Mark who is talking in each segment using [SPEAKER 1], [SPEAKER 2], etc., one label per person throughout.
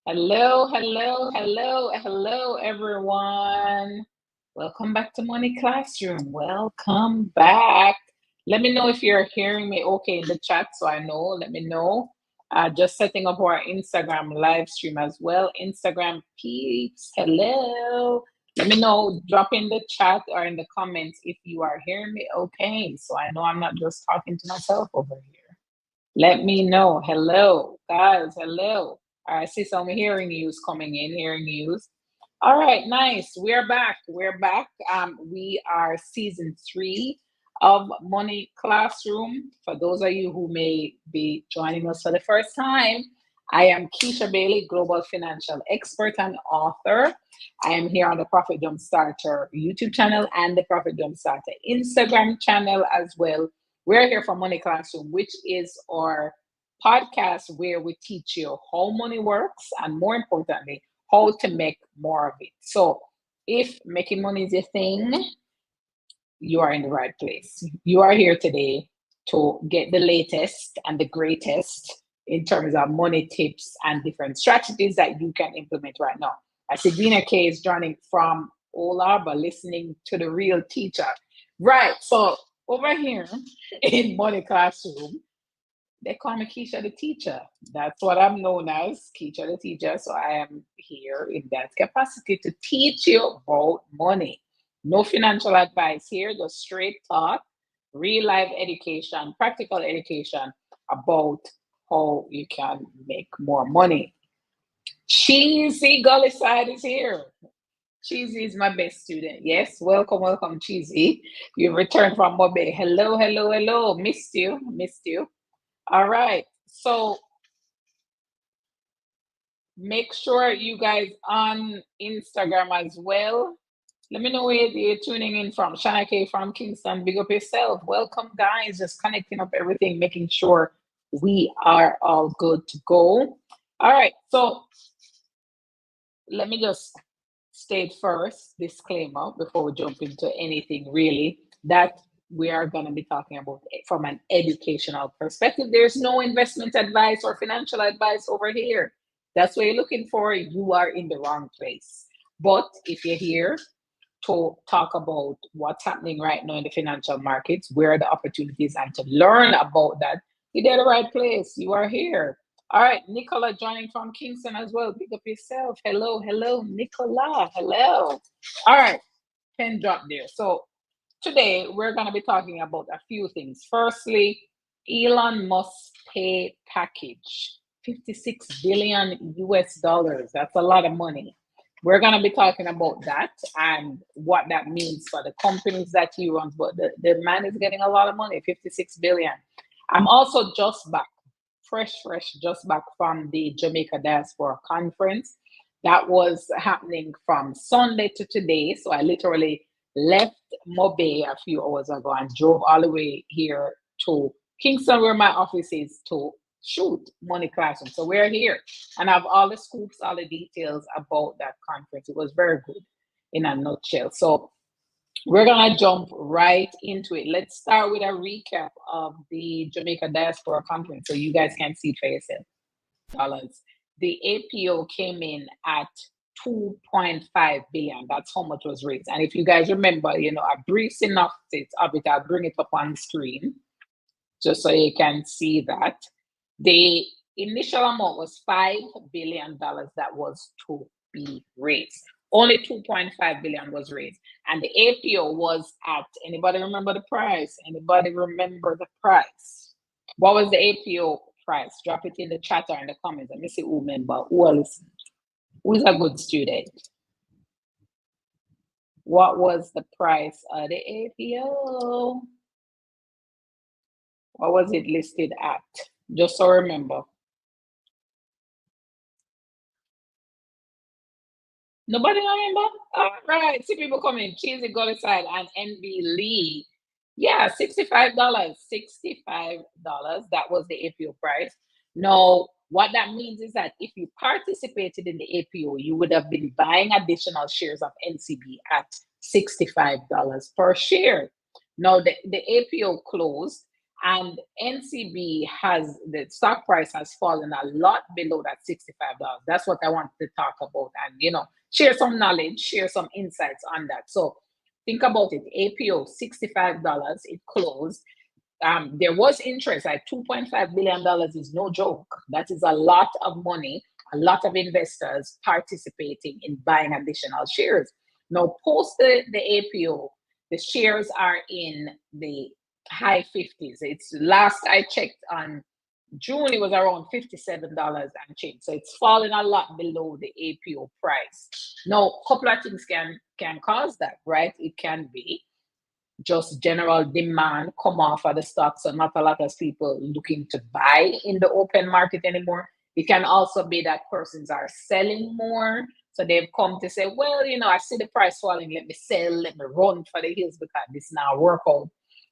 [SPEAKER 1] Hello, hello, hello, hello, everyone. Welcome back to Money Classroom. Welcome back. Let me know if you're hearing me okay in the chat so I know. Let me know. Just setting up our Instagram live stream as well. Instagram peeps, hello. Let me know. Drop in the chat or in the comments if you are hearing me okay. So I know I'm not just talking to myself over here. Let me know. Hello, guys. Hello. I see some hearing news coming in. Hearing news. All right, nice. We're back. We're back. We are season 3 of Money Classroom. For those of you who may be joining us for the first time, I am Keisha Bailey, global financial expert and author. I am here on the Profit Jumpstarter YouTube channel and the Profit Jumpstarter Instagram channel as well. We're here for Money Classroom, which is our podcast where we teach you how money works and, more importantly, how to make more of it. So, if making money is a thing, you are in the right place. You are here today to get the latest and the greatest in terms of money tips and different strategies that you can implement right now. I see Dina K is joining from Ola, but listening to the real teacher. Right. So over here in Money Classroom, they call me Keisha the teacher. That's what I'm known as, Keisha the teacher. So I am here in that capacity to teach you about money. No financial advice here, just straight talk, real life education, practical education about how you can make more money. Cheesy Gully Side is here. Cheesy is my best student. Yes, welcome, welcome, Cheesy. You returned from Bombay. Hello, hello, hello. Missed you, missed you. All right. So make sure you guys on Instagram as well. Let me know where you're tuning in from. Shana K from Kingston. Big up yourself. Welcome, guys. Just connecting up everything, making sure we are all good to go. All right. So let me just state first, disclaimer, before we jump into anything really, that we are going to be talking about from an educational perspective. There's no investment advice or financial advice over here. That's what you're looking for. You are in the wrong place. But if you're here to talk about what's happening right now in the financial markets, where are the opportunities, and to learn about that, you're in the right place. You are here. All right, Nicola joining from Kingston as well. Pick up yourself. Hello, hello, Nicola. Hello. All right, pen drop there. So today we're going to be talking about a few things. Firstly, Elon Musk pay package, 56 billion US dollars. That's a lot of money. We're going to be talking about that and what that means for the companies that he runs. But the man is getting a lot of money, 56 billion. I'm also just back, fresh, just back from the Jamaica Diaspora Conference. That was happening from Sunday to today. So I literally left Mobe a few hours ago and drove all the way here to Kingston, where my office is, to shoot Money Classroom. So we're here and I have all the scoops, all the details about that conference. It was very good in a nutshell. So we're gonna jump right into it. Let's start with a recap of the Jamaica Diaspora Conference so you guys can see for yourself. Dollars. The APO came in at 2.5 billion. That's how much was raised. And if you guys remember, a brief synopsis of it, I'll bring it up on the screen just so you can see that. The initial amount was $5 billion that was to be raised. Only 2.5 billion was raised. And the APO was at, anybody remember the price? Anybody remember the price? What was the APO price? Drop it in the chat or in the comments. Let me see who remember. Who are listening? Who's a good student? What was the price of the APO? What was it listed at? Just so remember. Nobody remember? All right. See people coming. Cheesy Gully Side and NB Lee. Yeah, $65. $65. That was the APO price. Now, what that means is that if you participated in the APO, you would have been buying additional shares of NCB at $65 per share. Now, the APO closed And NCB has, the stock price has fallen a lot below that $65. That's what I wanted to talk about, and share some knowledge, share some insights on that. So think about it. APO $65, it closed. There was interest. Like $2.5 billion is no joke. That is a lot of money, a lot of investors participating in buying additional shares. Now, post the APO, the shares are in the high 50s. It's last I checked on June, it was around $57 and change. So it's fallen a lot below the APO price. Now, a couple of things can cause that, right? It can be just general demand come off of the stock, so not a lot of people looking to buy in the open market anymore. It can also be that persons are selling more, so they've come to say, well, I see the price falling, let me sell, let me run for the hills because this now work out.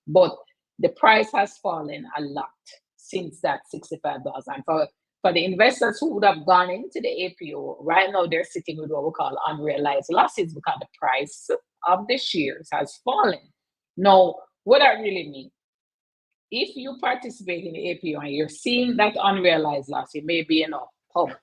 [SPEAKER 1] But the price has fallen a lot since that $65. And for the investors who would have gone into the APO, right now they're sitting with what we call unrealized losses because the price of the shares has fallen. Now, what I really mean, if you participate in the APO and you're seeing that unrealized loss, it may be pump,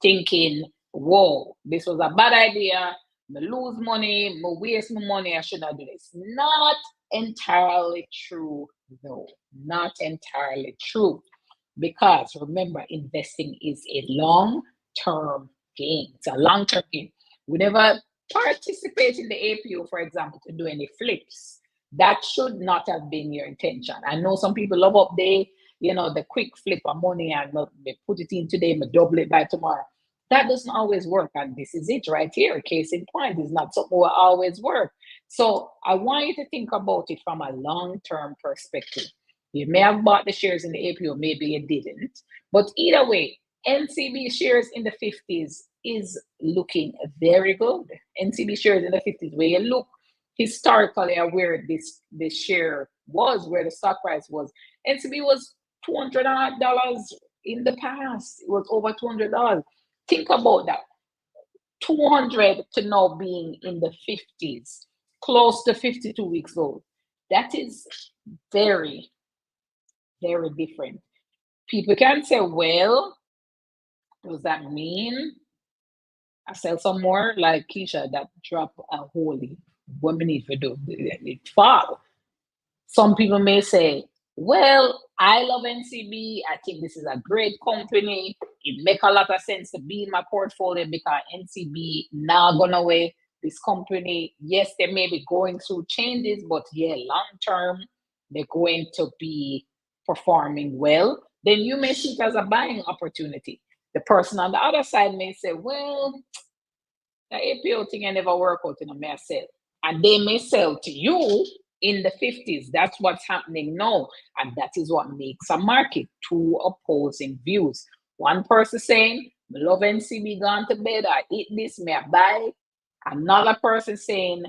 [SPEAKER 1] thinking, whoa, this was a bad idea, I lose money, I waste my money, I should not do this. Not entirely true, though. Not entirely true. Because remember, investing is a long-term game. It's a long-term game. We never participate in the APO, for example, to do any flips. That should not have been your intention. I know some people love up the quick flip of money and they put it in today, but double it by tomorrow. That doesn't always work. And this is it right here. Case in point, is not something will always work. So I want you to think about it from a long-term perspective. You may have bought the shares in the APO, maybe you didn't. But either way, NCB shares in the 50s is looking very good. NCB shares in the 50s, where you look historically at where this share was, where the stock price was. NCB was $200 in the past. It was over $200. Think about that. 200 to now being in the 50s, close to 52 weeks old. That is very, very different. People can say, well, does that mean I sell some more? Like Keisha, that drop a holy, what we need to do, it fall. Some people may say, well, I love NCB. I think this is a great company. It make a lot of sense to be in my portfolio because NCB now gone away. This company, yes, they may be going through changes, but yeah, long term, they're going to be performing well. Then you may see it as a buying opportunity. The person on the other side may say, well, the APO thing I never work out in a may sell. And they may sell to you in the 50s. That's what's happening now. And that is what makes a market. Two opposing views. One person saying, I love NCB, gone to bed, I eat this, may I buy? Another person saying,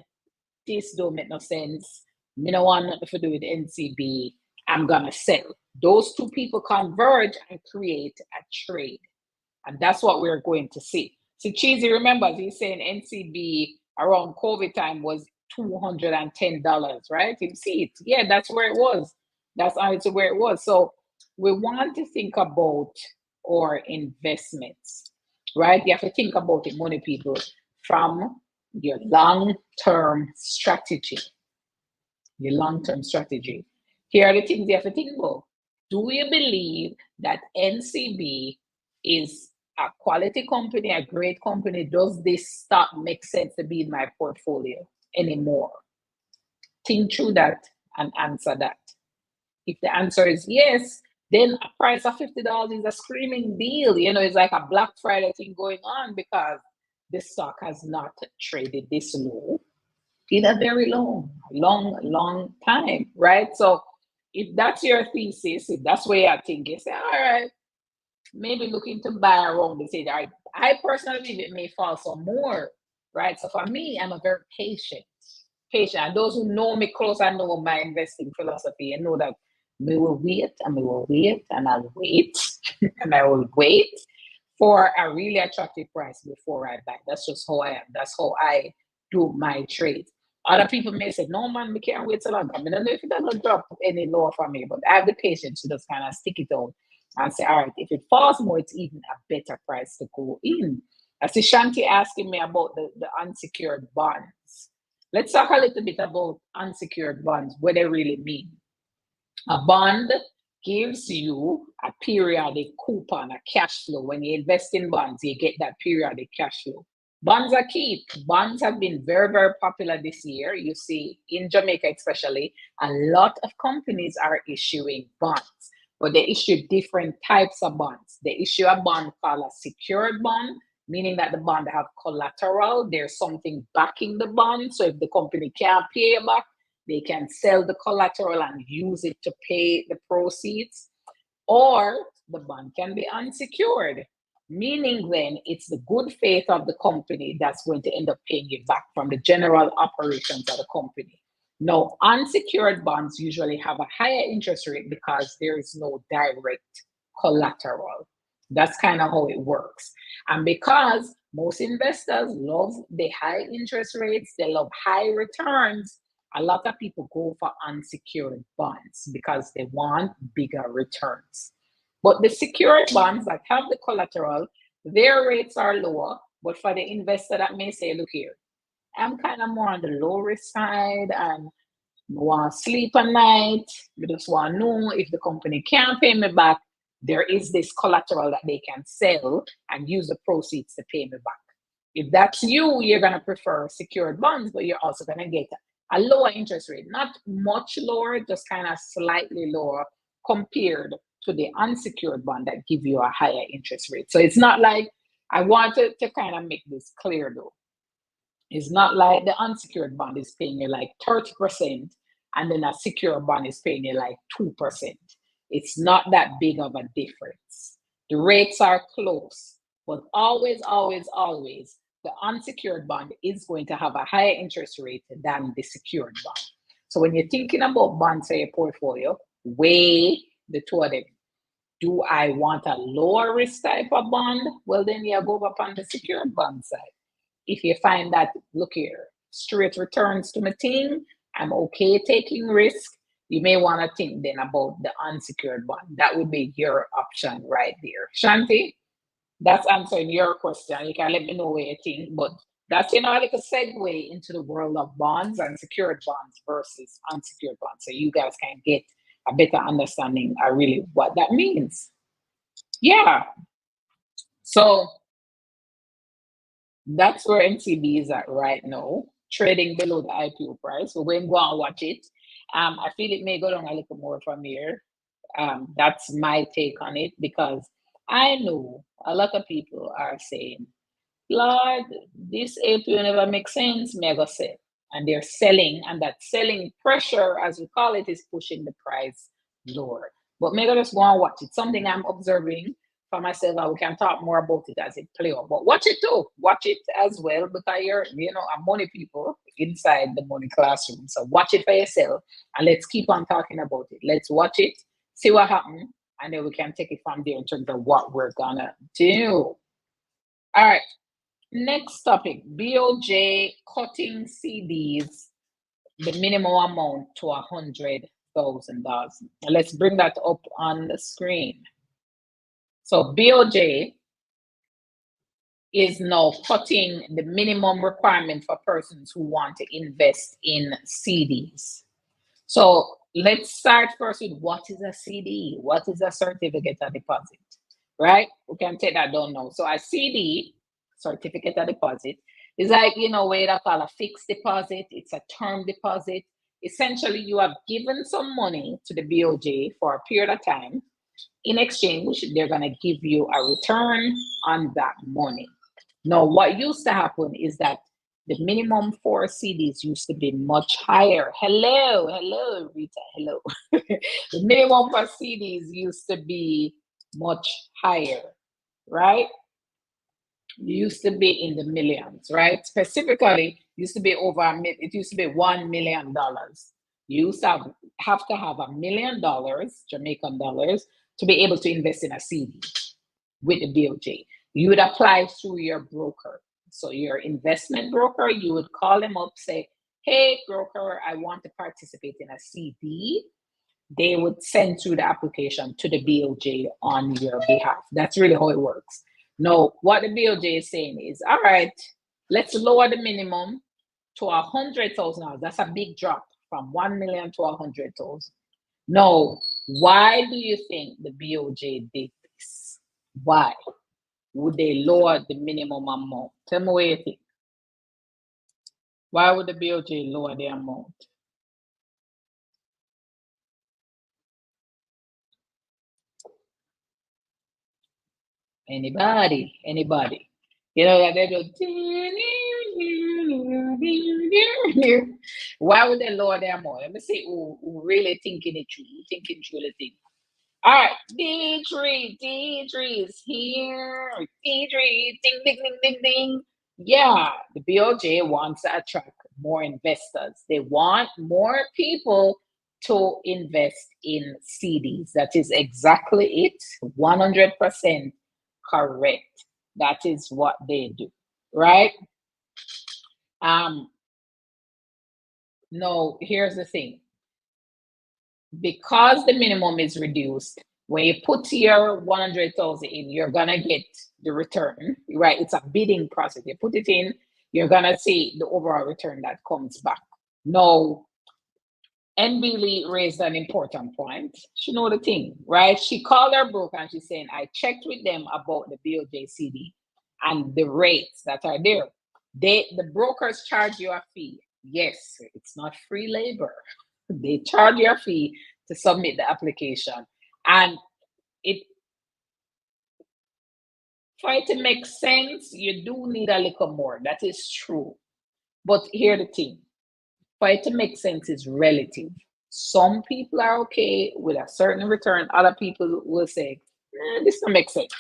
[SPEAKER 1] this don't make no sense. Me no want nothing to do with NCB. I'm gonna sell. Those two people converge and create a trade. And that's what we're going to see. So Cheesy remembers, he's saying NCB around COVID time was $210, right? You see it. Yeah, that's where it was. That's also where it was. So we want to think about our investments, right? You have to think about it, money people, from your long-term strategy. Your long-term strategy. Here are the things you have to think about. Do you believe that NCB is a quality company, a great company? Does this stock make sense to be in my portfolio anymore? Think through that and answer that. If the answer is yes, then a price of $50 is a screaming deal. It's like a Black Friday thing going on because the stock has not traded this low in a very long time, right? So if that's your thesis, if that's where I think you say, all right, maybe looking to buy around this age. I personally believe it may fall some more, right? So for me, I'm a very patient. And those who know me close and know my investing philosophy and know that we will wait and we will wait and I'll wait and I will wait for a really attractive price before I buy. That's just how I am. That's how I do my trades. Other people may say, no man, we can't wait so long. I mean, I don't know if it doesn't drop any lower for me, but I have the patience to just kind of stick it out and say, all right, if it falls more, it's even a better price to go in. I see Shanti asking me about the unsecured bonds. Let's talk a little bit about unsecured bonds, what they really mean. A bond gives you a periodic coupon, a cash flow. When you invest in bonds, you get that periodic cash flow. Bonds are key. Bonds have been very, very popular this year. You see, in Jamaica especially, a lot of companies are issuing bonds, but they issue different types of bonds. They issue a bond called a secured bond, meaning that the bond have collateral. There's something backing the bond. So if the company can't pay you back, they can sell the collateral and use it to pay the proceeds. Or the bond can be unsecured, meaning then it's the good faith of the company that's going to end up paying you back from the general operations of the company. Now, unsecured bonds usually have a higher interest rate because there is no direct collateral. That's kind of how it works. And because most investors love the high interest rates, they love high returns, a lot of people go for unsecured bonds because they want bigger returns. But the secured bonds that have the collateral, their rates are lower. But for the investor that may say, look here, I'm kind of more on the low risk side and want to sleep at night. We just want to know if the company can't pay me back, there is this collateral that they can sell and use the proceeds to pay me back. If that's you, you're going to prefer secured bonds, but you're also going to get a lower interest rate, not much lower, just kind of slightly lower compared to the unsecured bond that give you a higher interest rate. So it's not like, I wanted to kind of make this clear though. It's not like the unsecured bond is paying you like 30% and then a secure bond is paying you like 2%. It's not that big of a difference. The rates are close, but always, always, always, the unsecured bond is going to have a higher interest rate than the secured bond. So when you're thinking about bonds for your portfolio, weigh the two of them. Do I want a lower risk type of bond? Well, then you go up on the secured bond side. If you find that, look here, straight returns to my thing, I'm okay taking risk, you may want to think then about the unsecured bond. That would be your option right there. Shanti, that's answering your question. You can let me know what you think, but that's, like a segue into the world of bonds and secured bonds versus unsecured bonds. So you guys can get a better understanding of really what that means. Yeah. So that's where NCB is at right now, trading below the IPO price. So we're going to go and watch it. I feel it may go down a little more from here. That's my take on it because I know a lot of people are saying, Lord, this APO never makes sense, mega sell. And they're selling, and that selling pressure, as we call it, is pushing the price lower. But maybe just go and watch it. Something I'm observing for myself, and we can talk more about it as it plays out. But watch it too. Watch it as well because you're, a money people inside the money classroom. So watch it for yourself, and let's keep on talking about it. Let's watch it, see what happens, and then we can take it from there in terms of what we're gonna do. All right. Next topic, BOJ cutting CDs, the minimum amount to $100,000. Let's bring that up on the screen. So BOJ is now cutting the minimum requirement for persons who want to invest in CDs. So let's start first with what is a CD? What is a certificate of deposit, right? We can take that down now. So a CD, certificate of deposit, is like, what you call a fixed deposit. It's a term deposit. Essentially, you have given some money to the BOJ for a period of time. In exchange, they're going to give you a return on that money. Now, what used to happen is that the minimum for CDs used to be much higher. Hello, Rita, hello. The minimum for CDs used to be much higher, right? Used to be in the millions, right? Specifically, used to be it used to be $1 million. You used to have to have $1 million, Jamaican dollars, to be able to invest in a CD with the BOJ. You would apply through your broker. So your investment broker, you would call them up, say, hey, broker, I want to participate in a CD, they would send through the application to the BOJ on your behalf. That's really how it works. Now, what the BOJ is saying is, all right, let's lower the minimum to $100,000. That's a big drop from 1 million to 100,000. Now, why do you think the BOJ did this? Why would they lower the minimum amount? Tell me what you think. Why would the BOJ lower the amount? Anybody? Anybody? You know that they do. Why would they lower their amount? Let me see who really thinking it through, thinking through the thing. All right, D3 is here. D3, ding, ding, ding, ding, ding. Yeah, the BOJ wants to attract more investors. They want more people to invest in CDs. That is exactly it. 100% correct. That is what they do, right? No, here's the thing. Because the minimum is reduced, when you put your 100,000 in, you're gonna get the return, right? It's a bidding process. You put it in, you're gonna see the overall return that comes back. Now, NBL raised an important point. She know the thing, right? She called her broker and she's saying, I checked with them about the BOJ CD and the rates that are there. The brokers charge you a fee. Yes, it's not free labor. They charge you a fee to submit the application. And for it to make sense, you do need a little more. That is true. But here's the thing. For it to make sense is relative. Some people are okay with a certain return. Other people will say, this don't make sense,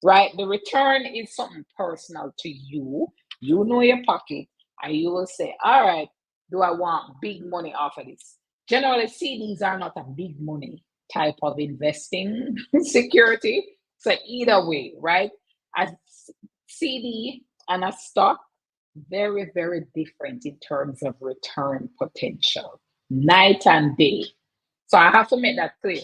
[SPEAKER 1] right? The return is something personal to you. You know your pocket, and you will say, all right, do I want big money off of this? Generally, CDs are not a big money type of investing security. So either way, right? A CD and a stock, very, very different in terms of return potential, night and day. So I have to make that clear.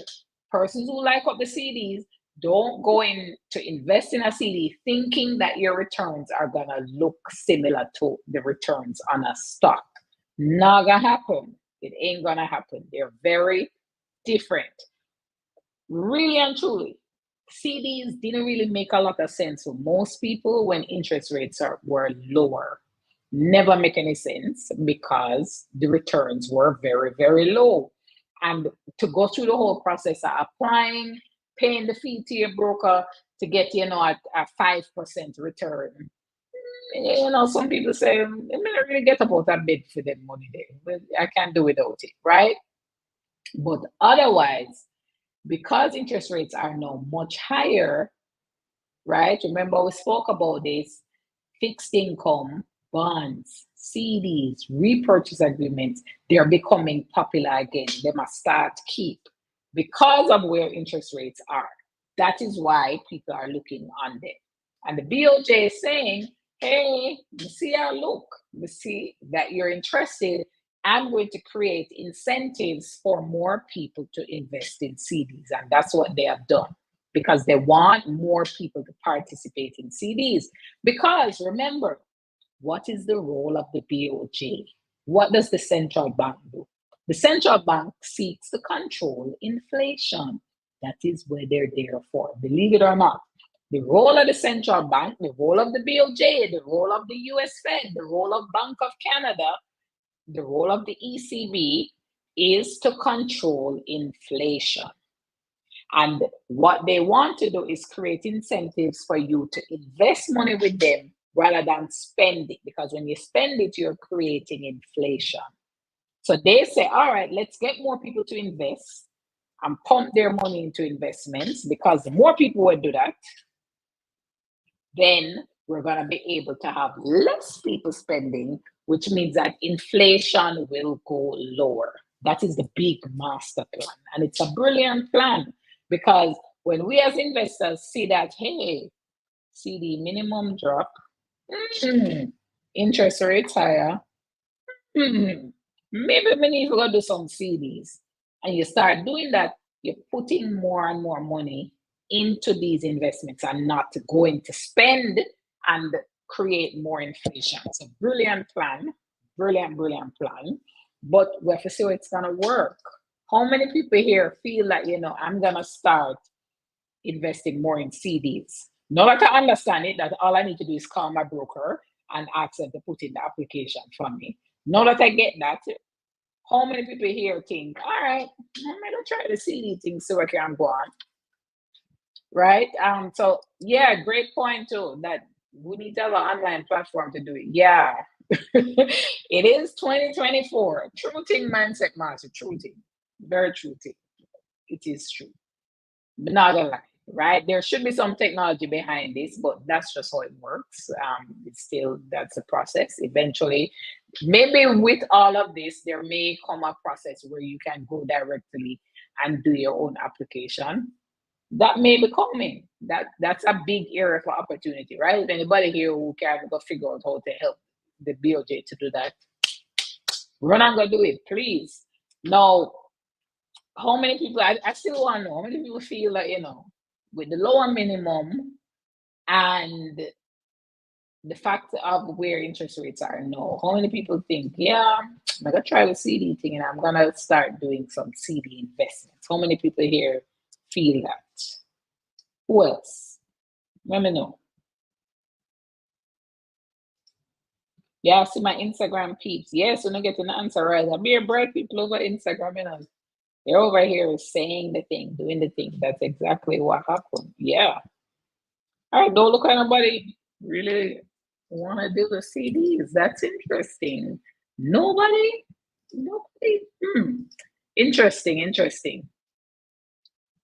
[SPEAKER 1] Persons who like up the CDs, don't go in to invest in a CD thinking that your returns are gonna look similar to the returns on a stock. Not gonna happen. It ain't gonna happen. They're very different. Really and truly, CDs didn't really make a lot of sense for most people when interest rates were lower. Never make any sense because the returns were very, very low. And to go through the whole process of applying, paying the fee to your broker to get, a 5% return. Some people say, I'm not really get about a bid for that money there, but I can't do without it, right? But otherwise, because interest rates are now much higher, right? Remember, we spoke about this fixed income, bonds, CDs, repurchase agreements, they're becoming popular again. They must start keep because of where interest rates are. That is why people are looking on them. And the BOJ is saying, hey, you see our look, you see that you're interested. I'm going to create incentives for more people to invest in CDs. And that's what they have done because they want more people to participate in CDs. Because remember, what is the role of the BOJ? What does the central bank do? The central bank seeks to control inflation. That is what they're there for, believe it or not. The role of the central bank, the role of the BOJ, the role of the US Fed, the role of Bank of Canada, the role of the ECB is to control inflation. And what they want to do is create incentives for you to invest money with them rather than spend it. Because when you spend it, you're creating inflation. So they say, all right, let's get more people to invest and pump their money into investments, because the more people will do that, then we're going to be able to have less people spending, which means that inflation will go lower. That is the big master plan. And it's a brilliant plan because when we as investors see that, hey, CD minimum drop, interest rates higher, Maybe we need to go do some CDs. And you start doing that, you're putting more and more money into these investments and not going to spend and create more inflation. It's a brilliant plan, brilliant plan. But we have to see how it's gonna work. How many people here feel like, I'm gonna start investing more in CDs? Now that I understand it, that all I need to do is call my broker and ask them to put in the application for me. Now that I get that, how many people here think, all right, I'm gonna try the CD thing so I can go on, right? So yeah, great point too. That we need to have an online platform to do it. Yeah, it is 2024. True thing, mindset master. True thing, very true thing. It is true. Not gonna lie, right? There should be some technology behind this, but that's just how it works. It's still that's a process. Eventually, maybe with all of this, there may come a process where you can go directly and do your own application. That may be coming. That's a big area for opportunity, right? If anybody here who can go figure out how to help the BOJ to do that, run and go do it, please. Now, how many people I still want to know how many people feel like with the lower minimum and the fact of where interest rates are now, how many people think, yeah, I'm gonna try the CD thing and I'm gonna start doing some CD investments? How many people here feel that? Who else? Let me know. Yeah, I see my Instagram peeps. Yes, we're not getting an answer right. I'll be a bright people over Instagram, they're over here saying the thing, doing the thing. That's exactly what happened. Yeah. All right, don't look at nobody really want to do the CDs. That's interesting. Nobody? Nobody? Interesting.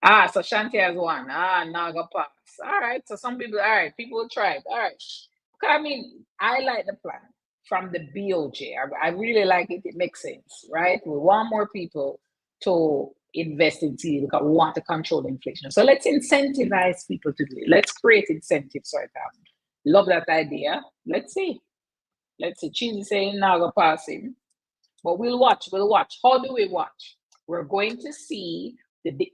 [SPEAKER 1] Ah, so Shanti has one. Ah, Naga pass. All right, so some people, all right, people will try it. All right. Okay, I mean, I like the plan from the BOJ. I really like it. It makes sense, right? We want more people to invest in CD because we want to control inflation. So let's incentivize people to do it. Let's create incentives right now. Love that idea. Let's see. Let's see. Cheesy saying Naga passing. But we'll watch. We'll watch. How do we watch? We're going to see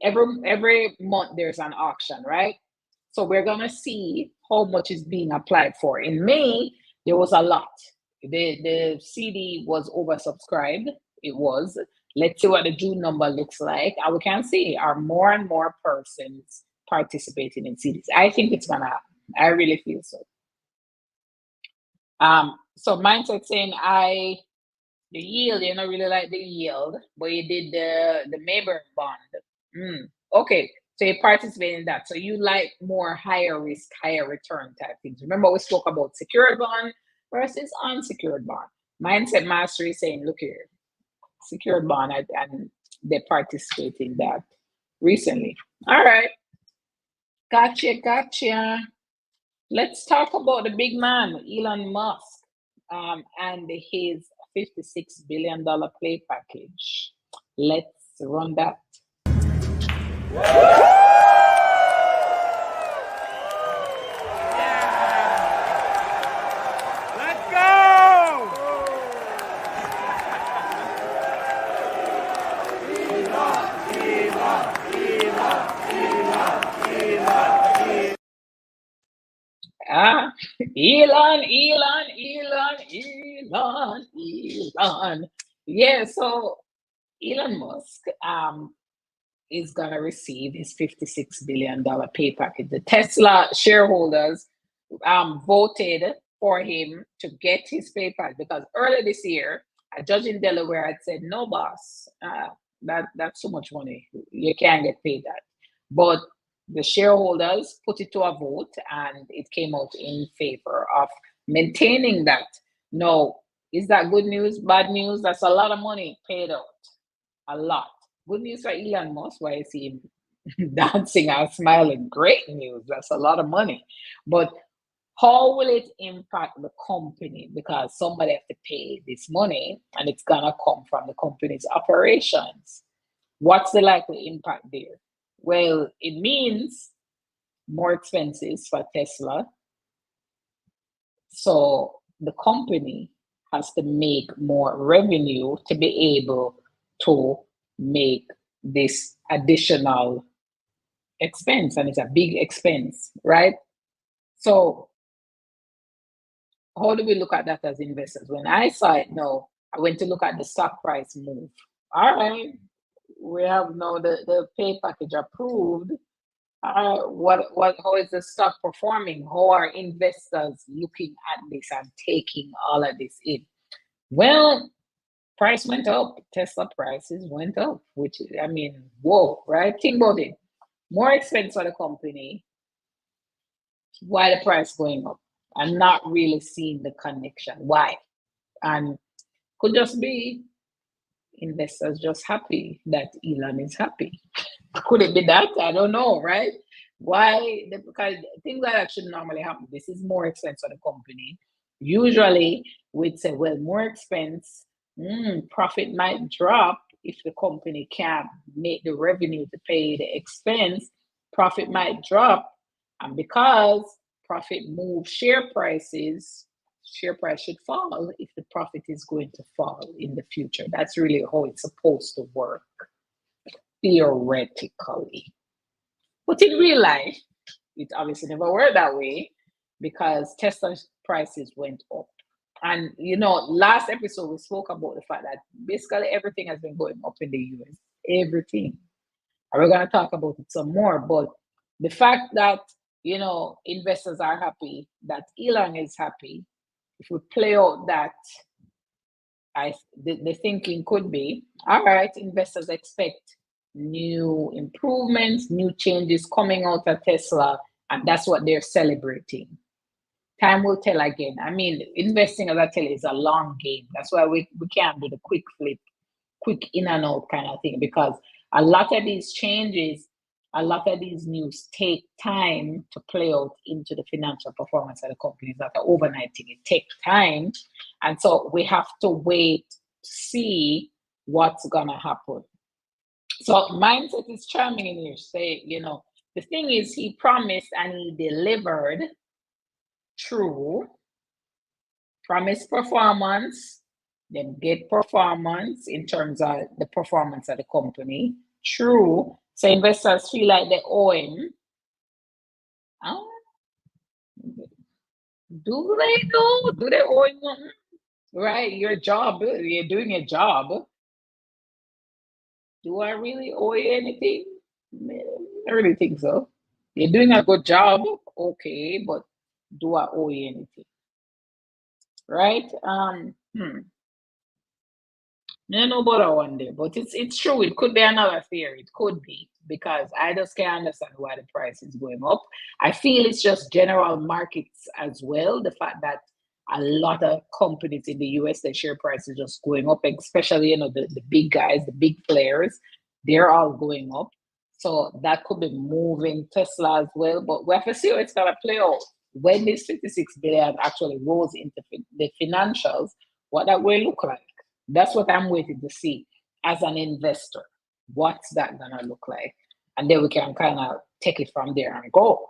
[SPEAKER 1] every month there's an auction, right? So we're gonna see how much is being applied for. In May, there was a lot. The CD was oversubscribed. It was. Let's see what the June number looks like. And we can see are more and more persons participating in CDs. I think it's gonna happen. I really feel so. So mindset saying the yield, you don't really like the yield, but you did the Mayberg bond. Okay, so you participate in that. So you like more higher risk, higher return type things. Remember, we spoke about secured bond versus unsecured bond. Mindset Mastery is saying, look here, secured bond, and they participate in that recently. All right, gotcha. Let's talk about the big man, Elon Musk, and his $56 billion play package. Let's run that.
[SPEAKER 2] Let's go!
[SPEAKER 1] Elon. Yeah, so Elon Musk is going to receive his $56 billion pay package. The Tesla shareholders voted for him to get his pay package because earlier this year, a judge in Delaware had said, no, boss, that's too much money. You can't get paid that. But the shareholders put it to a vote and it came out in favor of maintaining that. No, is that good news, bad news? That's a lot of money paid out. A lot. Good news for Elon Musk, why I see him dancing and smiling. Great news. That's a lot of money. But how will it impact the company? Because somebody has to pay this money and it's going to come from the company's operations. What's the likely impact there? Well, it means more expenses for Tesla. So the company has to make more revenue to be able to make this additional expense, and it's a big expense, right? So how do we look at that as investors? When I saw it, no, I went to look at the stock price move. All right, we have now the pay package approved. How is the stock performing? How are investors looking at this and taking all of this in? Well, price went up. Tesla prices went up, which, I mean, whoa, right? Think about it. More expense for the company. Why the price going up? I'm not really seeing the connection. Why? And could just be investors just happy that Elon is happy. Could it be that? I don't know, right? Why? Because things like that should normally happen. This is more expense for the company. Usually, we'd say, well, more expense, profit might drop if the company can't make the revenue to pay the expense. Profit might drop, and because profit moves share prices, share price should fall if the profit is going to fall in the future. That's really how it's supposed to work, theoretically. But in real life, it obviously never worked that way because Tesla prices went up. And last episode we spoke about the fact that basically everything has been going up in the US. Everything. And we're going to talk about it some more. But the fact that investors are happy, that Elon is happy, if we play out that, the thinking could be, all right, investors expect new improvements, new changes coming out of Tesla, and that's what they're celebrating. Time will tell again. I mean, investing, as I tell you, is a long game. That's why we can't do the quick flip, quick in and out kind of thing, because a lot of these changes, a lot of these news take time to play out into the financial performance of the companies. That are overnight thing. It takes time. And so we have to wait to see what's going to happen. So mindset is charming in here. Say, the thing is, he promised and he delivered. True. Promise performance, then get performance in terms of the performance of the company. True. So investors feel like they owe him. Do they know? Do they owe him nothing? Right? Your job, you're doing your job. Do I really owe you anything? I really think so. You're doing a good job, okay, but do I owe you anything? Right? I don't know about that one day, but it's true. It could be another theory. It could be, because I just can't understand why the price is going up. I feel it's just general markets as well. The fact that a lot of companies in the US, their share price is just going up, especially the big guys, the big players, they're all going up. So that could be moving Tesla as well. But we have to see how it's gonna play out. When this 56 billion actually rolls into the financials, what that will look like. That's what I'm waiting to see as an investor. What's that gonna look like? And then we can kind of take it from there and go.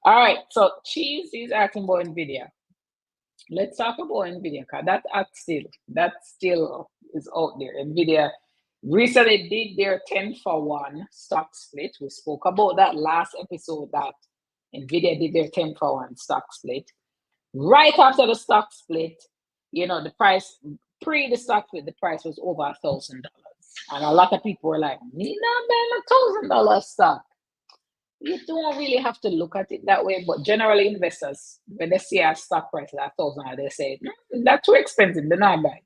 [SPEAKER 1] All right, so Cheese is asking about Nvidia. Let's talk about Nvidia, because that still is out there. Nvidia recently did their 10-for-1 stock split. We spoke about that last episode, that Nvidia did their 10-for-1 stock split. Right after the stock split, the price, pre the stock split, the price was over $1,000. And a lot of people were like, me not buying $1,000 stock. You don't really have to look at it that way, but generally investors, when they see a stock price at $1,000, they say, that's too expensive, they're not buying.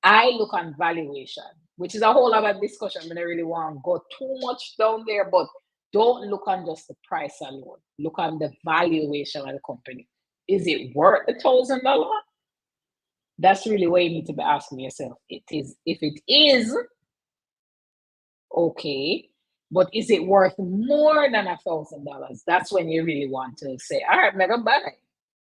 [SPEAKER 1] I look on valuation, which is a whole other discussion. I don't really want to go too much down there, but don't look on just the price alone. Look on the valuation of the company. Is it worth $1,000? That's really what you need to be asking yourself. It is. If it is, okay. But is it worth more than $1,000? That's when you really want to say, all right, mega buy.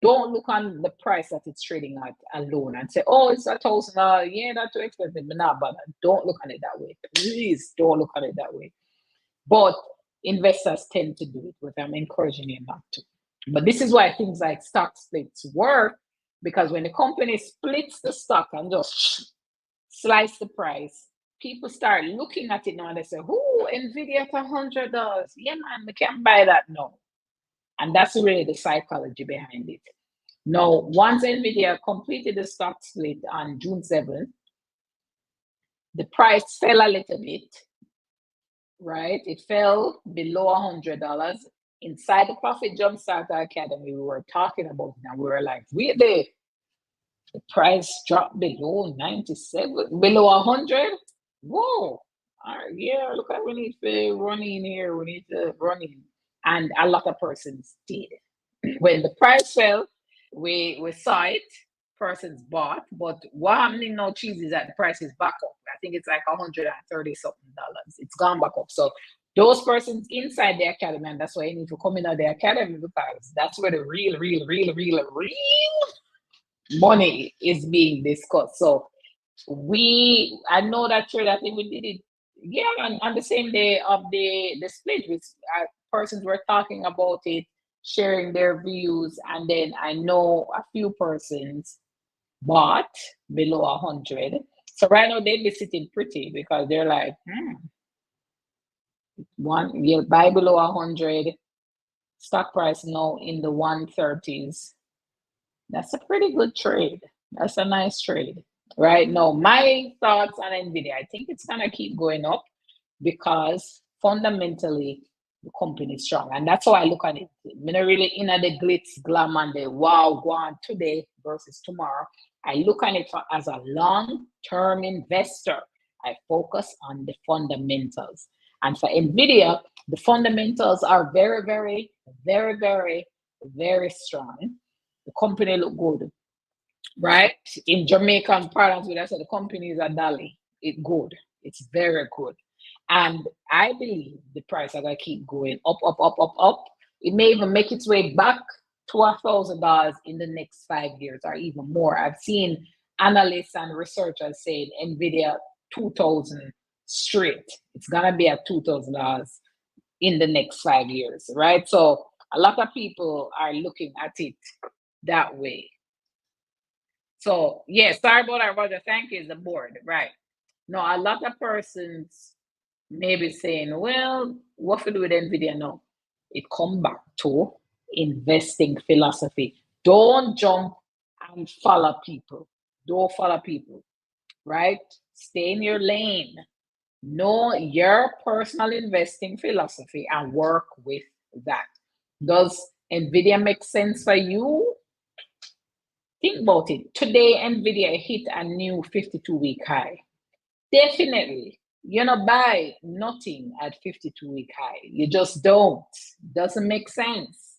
[SPEAKER 1] Don't look on the price that it's trading at alone and say, oh, it's $1,000. Yeah, that's too expensive, but not bother. Don't look at it that way. Please don't look at it that way. But investors tend to do it, but I'm encouraging you not to. But this is why things like stock splits work, Because when the company splits the stock and just slice the price, people start looking at it now and they say, "Who Nvidia at $100? Yeah, man, we can't buy that now." And that's really the psychology behind it. Now, once Nvidia completed the stock split on June 7th, the price fell a little bit, right? It fell below $100. Inside the Profit Jumpstarter Academy, we were talking about it, and we were like, wait there, the price dropped below 97, below 100. Whoa, all right, yeah, look at we need to run in here, we need to run in. And a lot of persons did. When the price fell, we saw it, persons bought, but what happening now, cheese, is that the price is back up. I think it's like $130 something. It's gone back up. So those persons inside the academy, and that's why you need to come in at the academy, because that's where the real money is being discussed. So I know that trade, I think we did it, yeah, on the same day of the split, which persons were talking about it, sharing their views, and then I know a few persons bought below 100. So right now they'd be sitting pretty because they're like, you buy below 100, stock price now in the 130s. That's a pretty good trade. That's a nice trade. Right now, my thoughts on Nvidia, I think it's gonna keep going up because fundamentally the company is strong, and that's how I look at it. I'm not really in at the glitz, glam, and the wow, go on today versus tomorrow. I look at it as a long-term investor. I focus on the fundamentals, and for Nvidia, the fundamentals are very, very, very, very, very strong. The company look good. Right? In Jamaican parlance, we say the company is a dolly. It's good. It's very good. And I believe the price are going to keep going up, up, up, up, up. It may even make its way back to $1,000 in the next 5 years or even more. I've seen analysts and researchers saying Nvidia 2,000 straight. It's going to be at $2,000 in the next 5 years, right? So a lot of people are looking at it that way. So, yeah, sorry about that, Roger. Thank you, is the board, right? Now, a lot of persons may be saying, well, what we do with Nvidia now? It come back to investing philosophy. Don't jump and follow people. Don't follow people, right? Stay in your lane. Know your personal investing philosophy and work with that. Does Nvidia make sense for you? Think about it. Today, Nvidia hit a new 52-week high. Definitely, you're not buy nothing at 52-week high. You just don't. Doesn't make sense,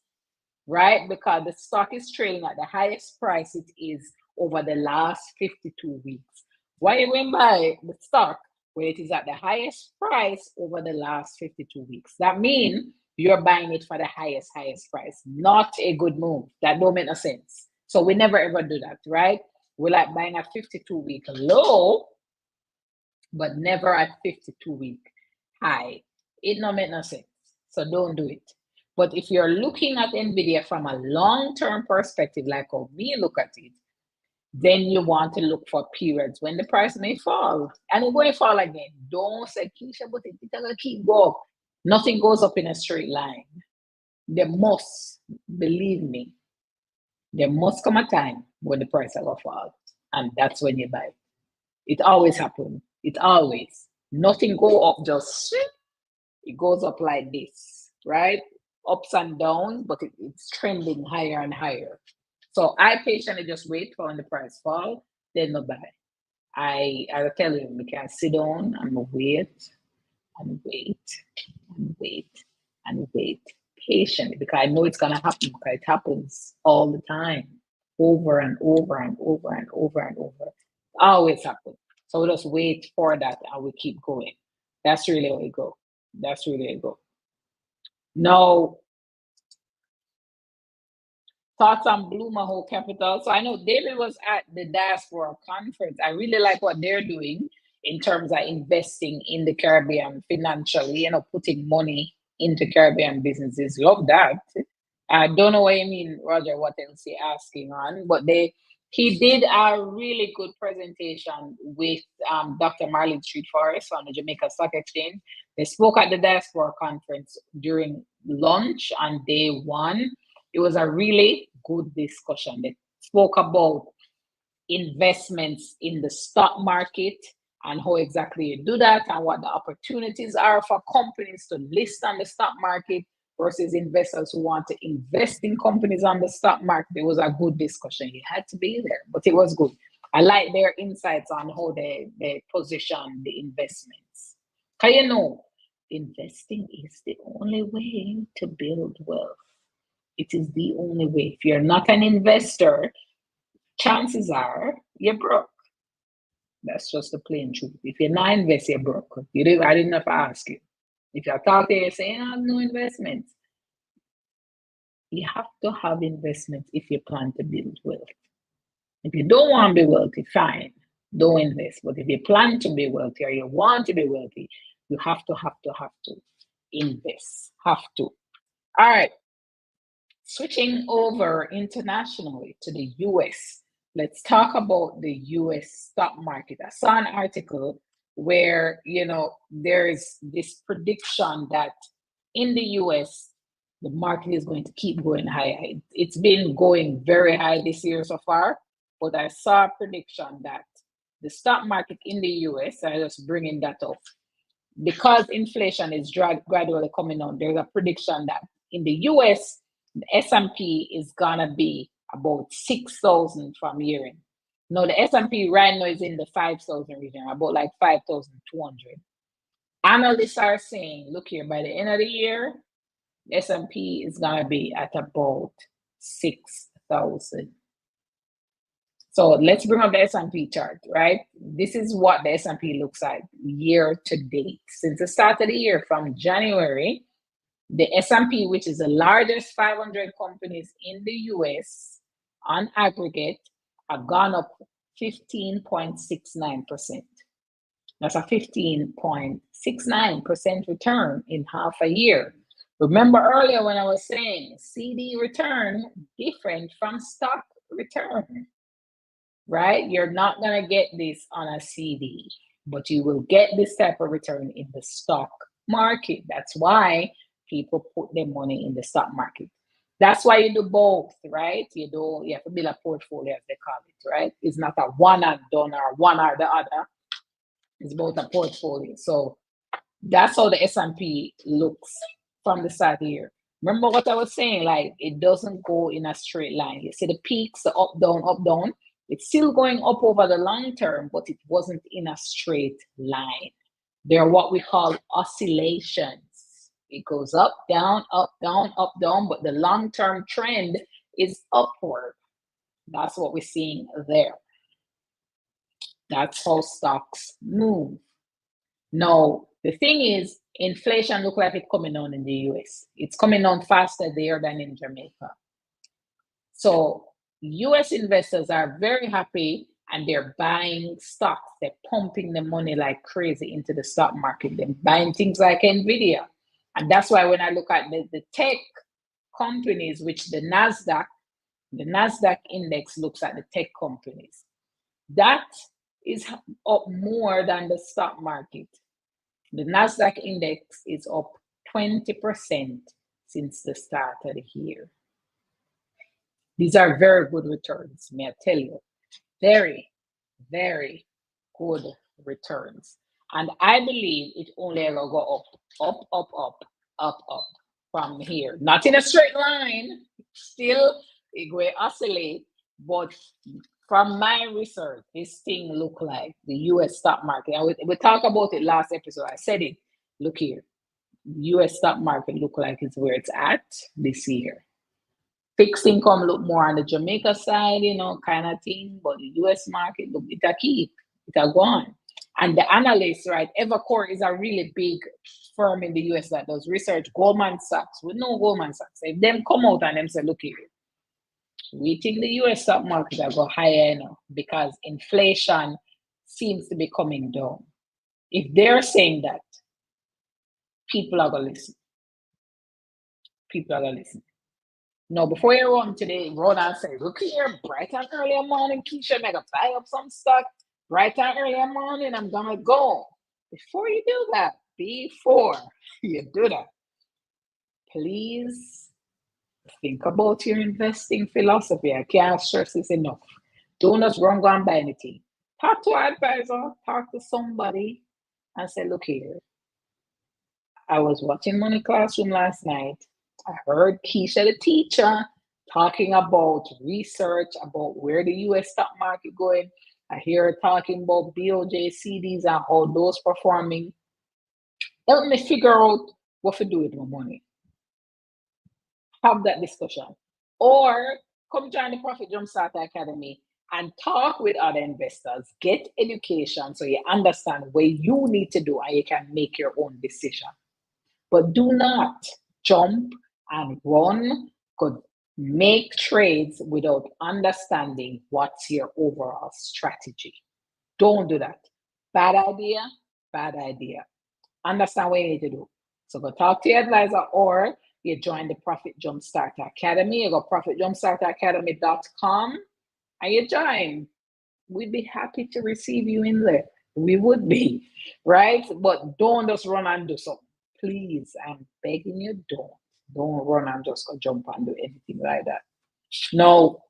[SPEAKER 1] right? Because the stock is trading at the highest price it is over the last 52 weeks. Why you going buy the stock when it is at the highest price over the last 52 weeks? That means you're buying it for the highest price. Not a good move. That don't make no sense. So we never ever do that, right? We like buying a 52-week low, but never at 52-week high. It don't make no sense. So don't do it. But if you're looking at Nvidia from a long-term perspective, like how we look at it, then you want to look for periods when the price may fall. And it will fall again. Don't say, Keisha, but it's gonna keep going. Nothing goes up in a straight line. There must, believe me, there must come a time when the price will fall. And that's when you buy. It always happens. It always. Nothing go up just, it goes up like this, right? Ups and downs, but it's trending higher and higher. So I patiently just wait for when the price fall, then no buy. I tell you, we can sit down and wait and wait and wait and wait patiently, because I know it's gonna happen, because it happens all the time, over and over and over and over and over. It always happens. So we just wait for that and we keep going. That's really how we go. That's really how we go. Now, thoughts on Blue Maho Capital. So I know David was at the Diaspora Conference. I really like what they're doing in terms of investing in the Caribbean financially, putting money into Caribbean businesses. Love that. I don't know what you mean, Roger, what else you're asking on, but they He did a really good presentation with Dr. Marlene Street Forest on the Jamaica Stock Exchange. They spoke at the Diaspora Conference during lunch on day one. It was a really good discussion. They spoke about investments in the stock market and how exactly you do that and what the opportunities are for companies to list on the stock market versus investors who want to invest in companies on the stock market. It was a good discussion. You had to be there, but it was good. I like their insights on how they position the investments. Because you know, investing is the only way to build wealth. It is the only way. If you're not an investor, chances are you're broke. That's just the plain truth. If you're not investing, you're broke. I didn't have to ask you. If you're talking, you're saying, I have no investments. You have to have investments if you plan to build wealth. If you don't want to be wealthy, fine, don't invest. But if you plan to be wealthy or you want to be wealthy, you have to invest. Have to. All right. Switching over internationally to the US. Let's talk about the US stock market. I saw an article where, there's this prediction that in the US, the market is going to keep going higher. It's been going very high this year so far, but I saw a prediction that the stock market in the US, I'm just bringing that up, because inflation is gradually coming on, there's a prediction that in the US, the S&P is gonna be about 6,000 from year end. No, the S&P right now is in the 5,000 region, about like 5,200. Analysts are saying, look here, by the end of the year, the S&P is gonna be at about 6,000. So let's bring up the S&P chart, right? This is what the S&P looks like year to date. Since the start of the year, from January, the S&P, which is the largest 500 companies in the US on aggregate, have gone up 15.69%. That's a 15.69% return in half a year. Remember earlier when I was saying CD return different from stock return, right? You're not going to get this on a CD, but you will get this type of return in the stock market. That's why people put their money in the stock market. That's why you do both, right? You have to build a portfolio, as they call it, right? It's not a one and done or one or the other. It's both a portfolio. So that's how the S&P looks from the start of the year. Remember what I was saying? Like, it doesn't go in a straight line. You see the peaks, the up, down. It's still going up over the long term, but it wasn't in a straight line. They're what we call oscillations. It goes up, down, up, down, but the long-term trend is upward. That's what we're seeing there. That's how stocks move. Now, the thing is, inflation looks like it's coming on in the US. It's coming on faster there than in Jamaica. So US investors are very happy and they're buying stocks. They're pumping the money like crazy into the stock market. They're buying things like Nvidia. And that's why when I look at the tech companies, which the NASDAQ index looks at the tech companies, that is up more than the stock market. The NASDAQ index is up 20% since the start of the year. These are very good returns, may I tell you. Very, very good returns. And I believe it only ever go up from here. Not in a straight line, still it will oscillate, but from my research, this thing look like the US stock market. And we talked about it last episode. I said it. Look here. US stock market look like it's where it's at this year. Fixed income look more on the Jamaica side, kind of thing. But the US market, look, it a keep. It a go on. And the analysts, right? Evercore is a really big firm in the US that does research. Goldman Sachs. We know Goldman Sachs. If them come out and them say, look here, we think the US stock market will go higher because inflation seems to be coming down. If they're saying that, people are going to listen. People are going to listen. No, before you run today, run and say, look here, bright and early morning, Keisha, make a buy up some stock. Bright and early morning, I'm gonna go. Before you do that, before you do that, please think about your investing philosophy. I can't stress this enough. Don't just run go and buy anything. Talk to an advisor, talk to somebody, and say, look here. I was watching Money Classroom last night. I heard Keisha, the teacher, talking about research about where the US stock market going. I hear her talking about BOJ CDs and how those performing. Help me figure out what to do with my money. Have that discussion. Or come join the Profit Jumpstart Academy and talk with other investors. Get education so you understand what you need to do and you can make your own decision. But do not jump and run, could make trades without understanding what's your overall strategy. Don't do that. Bad idea, bad idea. Understand what you need to do. So go talk to your advisor or you join the Profit Jumpstart Academy. You go profitjumpstartacademy.com and you join. We'd be happy to receive you in there. We would be, right? But don't just run and do something. Please, I'm begging you, don't run and just go jump and do anything like that. No.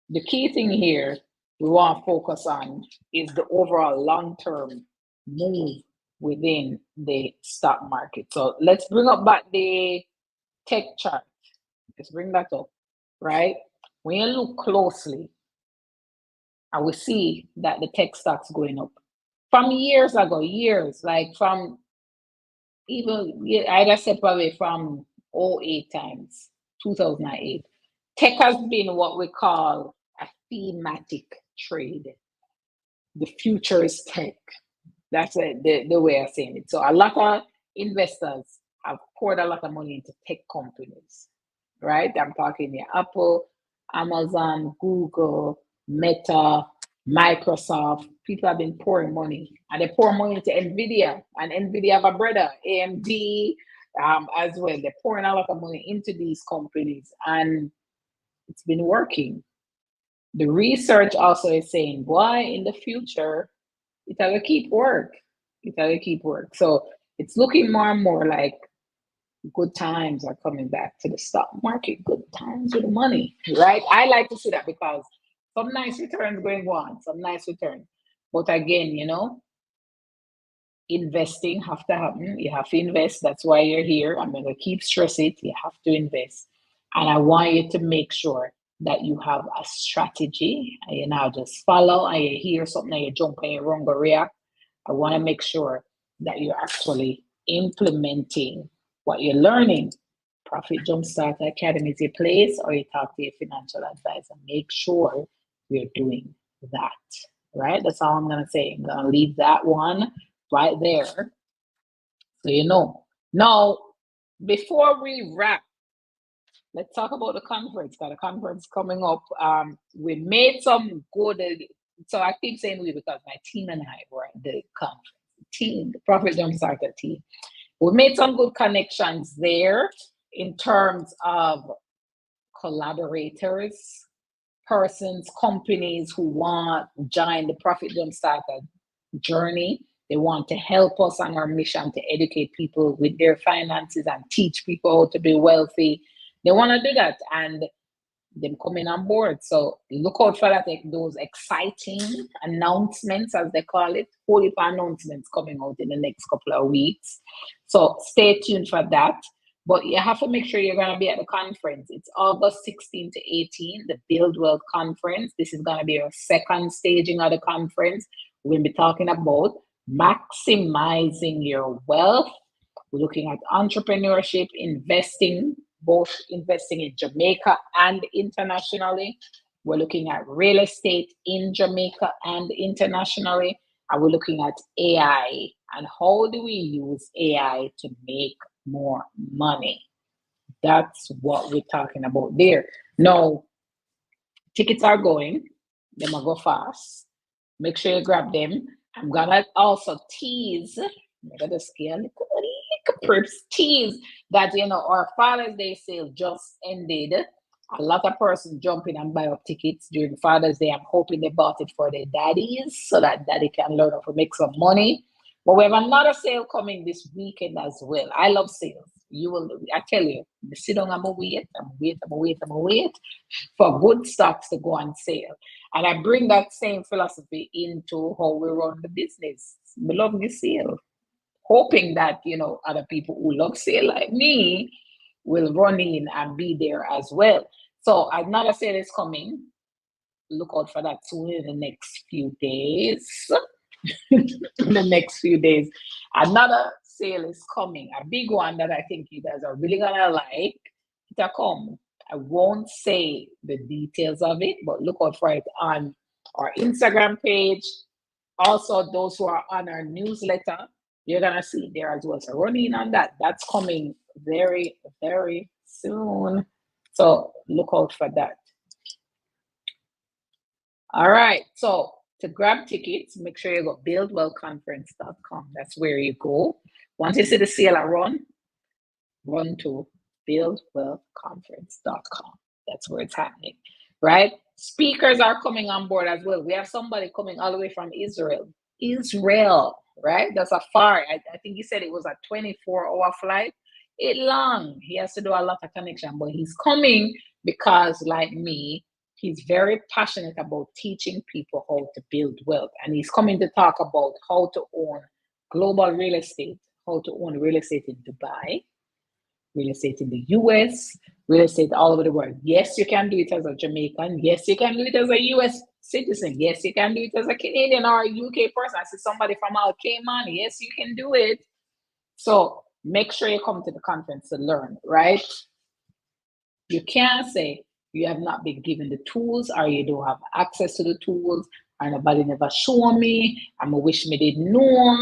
[SPEAKER 1] The key thing here we want to focus on is the overall long-term move within the stock market. So let's bring up back the tech chart. Let's bring that up, right? When you look closely, and we see that the tech stocks going up from years ago, like from even, I just said probably from 08 times, 2008. Tech has been what we call a thematic trade. The future is tech. That's the way I'm saying it. So a lot of investors have poured a lot of money into tech companies, right? I'm talking here, Apple, Amazon, Google, Meta, Microsoft. People have been pouring money, and they pour money into Nvidia, and Nvidia have a brother, AMD, as well. They're pouring a lot of money into these companies, and it's been working. The research also is saying, why in the future, it'll keep work. It'll keep work. So it's looking more and more like good times are coming back to the stock market. Good times with the money, right? I like to see that because some nice returns going on, some nice returns. But again, investing have to happen. You have to invest. That's why you're here. I'm going to keep stressing it. You have to invest. And I want you to make sure that you have a strategy and you now just follow and you hear something and you jump and you run, go react. I want to make sure that you're actually implementing what you're learning. Profit Jumpstart Academy is your place, or you talk to your financial advisor. Make sure you're doing that, right? That's all I'm going to say. I'm going to leave that one right there so you know. Now, before we wrap, let's talk about the conference. Got a conference coming up. We made some good. So I keep saying we because my team and I were at the conference. The Profit Jumpstart team. We made some good connections there in terms of collaborators, persons, companies who want to join the Profit Jumpstart journey. They want to help us on our mission to educate people with their finances and teach people how to be wealthy. They want to do that, and them coming on board. So look out for that, those exciting announcements, as they call it, whole heap of announcements coming out in the next couple of weeks. So stay tuned for that. But you have to make sure you're going to be at the conference. It's August 16 to 18, the Build Wealth Conference. This is going to be our second staging of the conference. We'll be talking about maximizing your wealth. We're looking at entrepreneurship, investing, both investing in Jamaica and internationally. We're looking at real estate in Jamaica and internationally. And we're looking at AI and how do we use AI to make more money. That's what we're talking about there. Now, tickets are going. They might go fast. Make sure you grab them. I'm gonna also tease. I gotta scale Crips tease that, our Father's Day sale just ended. A lot of persons jump in and buy up tickets during Father's Day. I'm hoping they bought it for their daddies so that daddy can learn how to make some money. But we have another sale coming this weekend as well. I love sales. I tell you, sit down, I'm gonna wait for good stocks to go on sale. And I bring that same philosophy into how we run the business. We love the sale, hoping that, other people who love sale like me will run in and be there as well. So another sale is coming. Look out for that soon in the next few days. In the next few days, another sale is coming, a big one that I think you guys are really gonna like. It'll come. I won't say the details of it, but look out for it on our Instagram page. Also, those who are on our newsletter, you're gonna see it there as well. So run in on that. That's coming very, very soon. So look out for that. All right. So to grab tickets, make sure you go buildwealthconference.com. That's where you go. Once you see the sale run to buildwealthconference.com. That's where it's happening, right? Speakers are coming on board as well. We have somebody coming all the way from Israel. Right? That's a far. I think he said it was a 24-hour flight. It's long. He has to do a lot of connection, but he's coming because, like me, he's very passionate about teaching people how to build wealth. And he's coming to talk about how to own global real estate, how to own real estate in Dubai, real estate in the US, real estate all over the world. Yes, you can do it as a Jamaican. Yes, you can do it as a US citizen. Yes, you can do it as a Canadian or a UK person. I see somebody from Al Cayman. Yes, you can do it. So make sure you come to the conference to learn, right? You can't say you have not been given the tools or you don't have access to the tools or nobody never show me. I'm a wish me didn't know.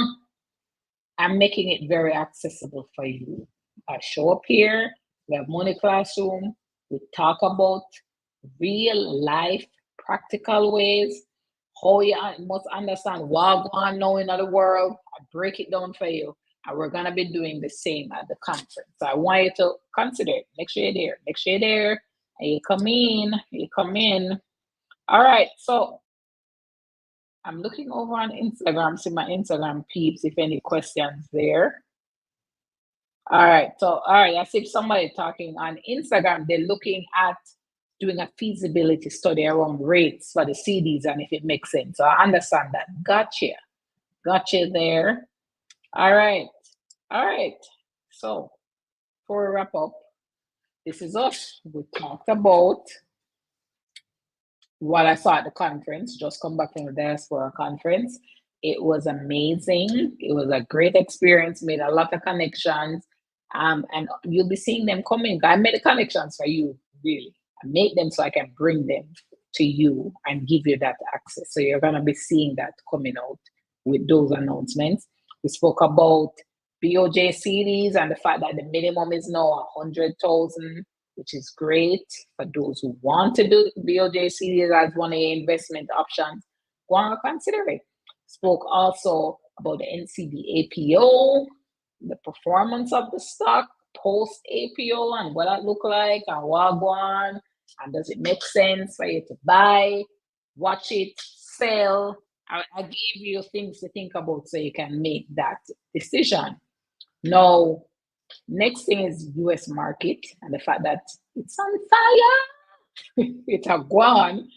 [SPEAKER 1] I'm making it very accessible for you. I show up here, we have Money Classroom, we talk about real life, practical ways, how you must understand what's going on now in the world. I break it down for you. And we're going to be doing the same at the conference. So I want you to consider it. Make sure you're there. Make sure you're there. And you come in. All right. So I'm looking over on Instagram, see my Instagram peeps, if any questions there. All right. So, I see somebody talking on Instagram. They're looking at doing a feasibility study around rates for the CDs and if it makes sense. So I understand that. Gotcha there. All right. So before we wrap up, this is us. We talked about what I saw at the conference. Just come back from the Diaspora Conference. It was amazing. It was a great experience. Made a lot of connections. And you'll be seeing them coming. I made the connections for you, really. I made them so I can bring them to you and give you that access. So you're going to be seeing that coming out with those announcements. We spoke about BOJ CDs and the fact that the minimum is now 100,000, which is great for those who want to do BOJ CDs as one of your investment options. Go on and consider it. Spoke also about the NCB APO, the performance of the stock post APO and what that look like and what go on, and does it make sense for you to buy, watch it, sell. I give you things to think about so you can make that decision. Now, next thing is US market and the fact that it's on fire. It's a gone.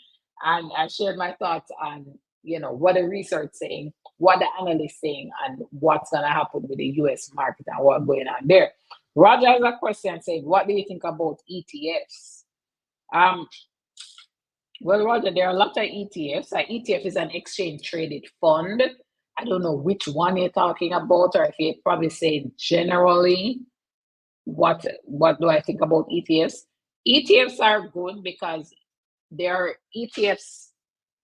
[SPEAKER 1] And I shared my thoughts on, what the research saying, what the analysts saying, and what's going to happen with the US market and what's going on there. Roger has a question saying, what do you think about ETFs? Well, Roger, there are a lot of ETFs. An ETF is an exchange traded fund. I don't know which one you're talking about, or if you're probably saying generally, what do I think about ETFs? ETFs are good because ETFs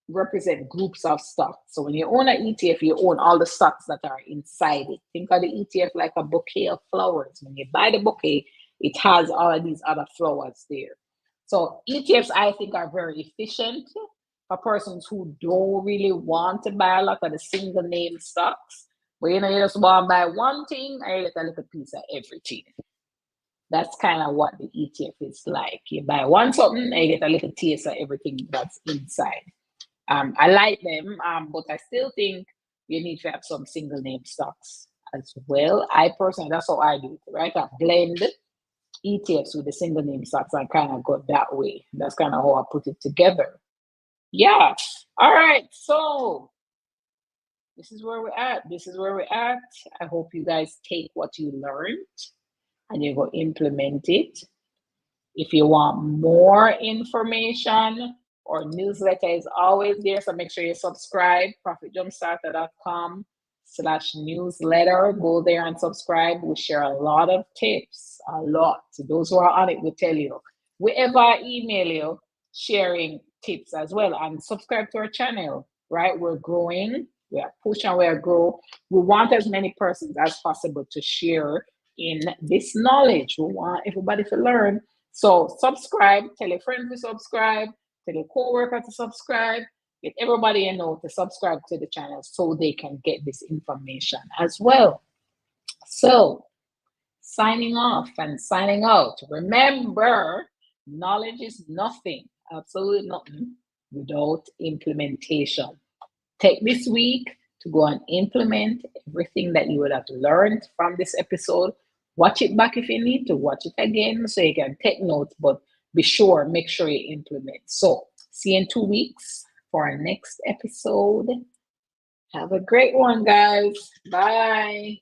[SPEAKER 1] represent groups of stocks. So when you own an ETF, you own all the stocks that are inside it. Think of the ETF like a bouquet of flowers. When you buy the bouquet, it has all of these other flowers there. So ETFs, I think, are very efficient for persons who don't really want to buy a lot of the single name stocks. But you know, you just want to buy one thing and you get a little piece of everything. That's kind of what the ETF is like. You buy one something and you get a little taste of everything that's inside. I like them, but I still think you need to have some single name stocks as well. I personally, that's how I do it, right? I blend ETFs with the single name stocks and kind of go that way. That's kind of how I put it together. Yeah. All right. So this is where we're at. This is where we're at. I hope you guys take what you learned and you go implement it. If you want more information, our newsletter is always there, so make sure you subscribe. ProfitJumpstarter.com/newsletter. Go there and subscribe. We share a lot of tips, a lot. Those who are on it will tell you. We ever email you sharing tips as well, and subscribe to our channel. Right, we're growing. We are pushing. We are grow. We want as many persons as possible to share in this knowledge. We want everybody to learn. So subscribe, tell your friends to subscribe, tell your co-worker to subscribe, get everybody you know to subscribe to the channel so they can get this information as well. So signing off and signing out. Remember, knowledge is nothing, absolutely nothing, without implementation. Take this week to go and implement everything that you would have learned from this episode. Watch it back if you need to. Watch it again so you can take notes, but make sure you implement. So see you in 2 weeks for our next episode. Have a great one, guys. Bye.